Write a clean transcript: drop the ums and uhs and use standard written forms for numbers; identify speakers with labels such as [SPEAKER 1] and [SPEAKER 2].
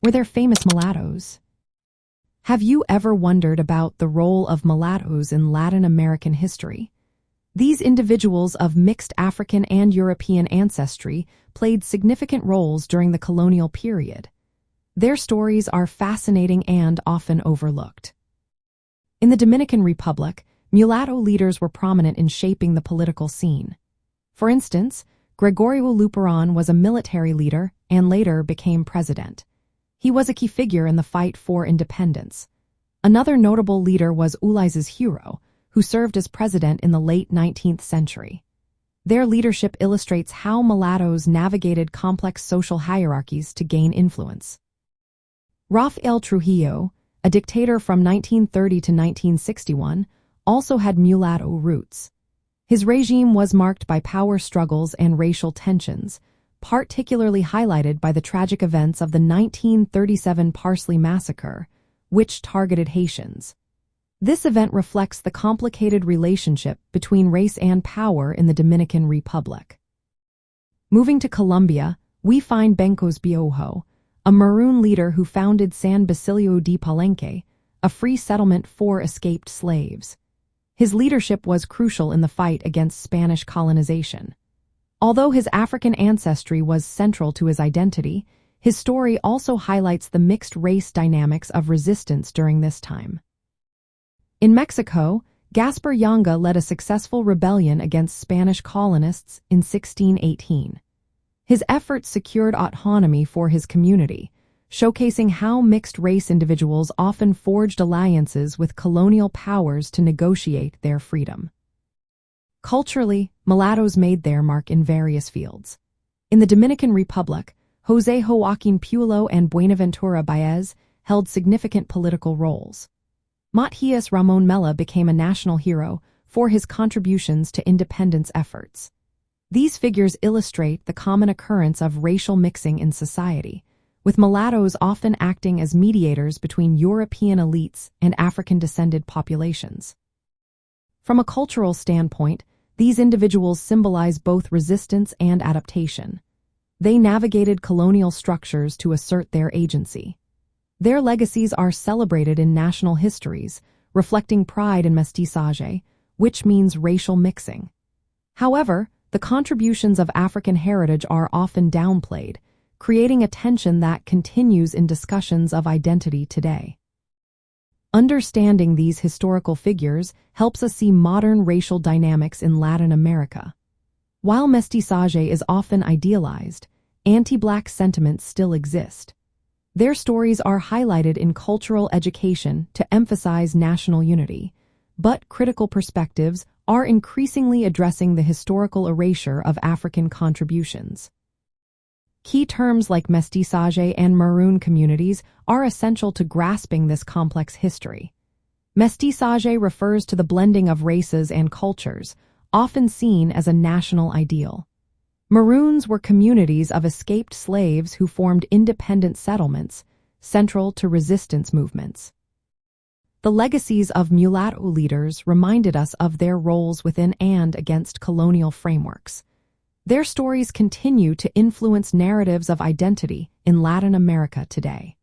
[SPEAKER 1] were there famous mulattoes. Have you ever wondered about the role of mulattoes in Latin American history? These individuals of mixed African and European ancestry played significant roles during the colonial period. Their stories are fascinating and often overlooked. In the Dominican Republic, mulatto leaders were prominent in shaping the political scene. For instance, Gregorio Luperón was a military leader and later became president. He was a key figure in the fight for independence. Another notable leader was Ulises Hero, who served as president in the late 19th century. Their leadership illustrates how mulattoes navigated complex social hierarchies to gain influence. Rafael Trujillo, a dictator from 1930 to 1961, also had mulatto roots. His regime was marked by power struggles and racial tensions, particularly highlighted by the tragic events of the 1937 Parsley Massacre, which targeted Haitians. This event reflects the complicated relationship between race and power in the Dominican Republic. Moving to Colombia, we find Bencos Biojo, a Maroon leader who founded San Basilio de Palenque, a free settlement for escaped slaves. His leadership was crucial in the fight against Spanish colonization. Although his African ancestry was central to his identity, his story also highlights the mixed race dynamics of resistance during this time. In Mexico, Gaspar Yanga led a successful rebellion against Spanish colonists in 1618. His efforts secured autonomy for his community, showcasing how mixed-race individuals often forged alliances with colonial powers to negotiate their freedom. Culturally, mulattoes made their mark in various fields. In the Dominican Republic, José Joaquín Puello and Buenaventura Baez held significant political roles. Matías Ramón Mella became a national hero for his contributions to independence efforts. These figures illustrate the common occurrence of racial mixing in society, with mulattoes often acting as mediators between European elites and African-descended populations. From a cultural standpoint, these individuals symbolize both resistance and adaptation. They navigated colonial structures to assert their agency. Their legacies are celebrated in national histories, reflecting pride in mestizaje, which means racial mixing. However, the contributions of African heritage are often downplayed, creating a tension that continues in discussions of identity today. Understanding these historical figures helps us see modern racial dynamics in Latin America. While mestizaje is often idealized, anti-Black sentiments still exist. Their stories are highlighted in cultural education to emphasize national unity, but critical perspectives are increasingly addressing the historical erasure of African contributions. Key terms like mestizaje and maroon communities are essential to grasping this complex history. Mestizaje refers to the blending of races and cultures, often seen as a national ideal. Maroons were communities of escaped slaves who formed independent settlements, central to resistance movements. The legacies of mulatto leaders reminded us of their roles within and against colonial frameworks. Their stories continue to influence narratives of identity in Latin America today.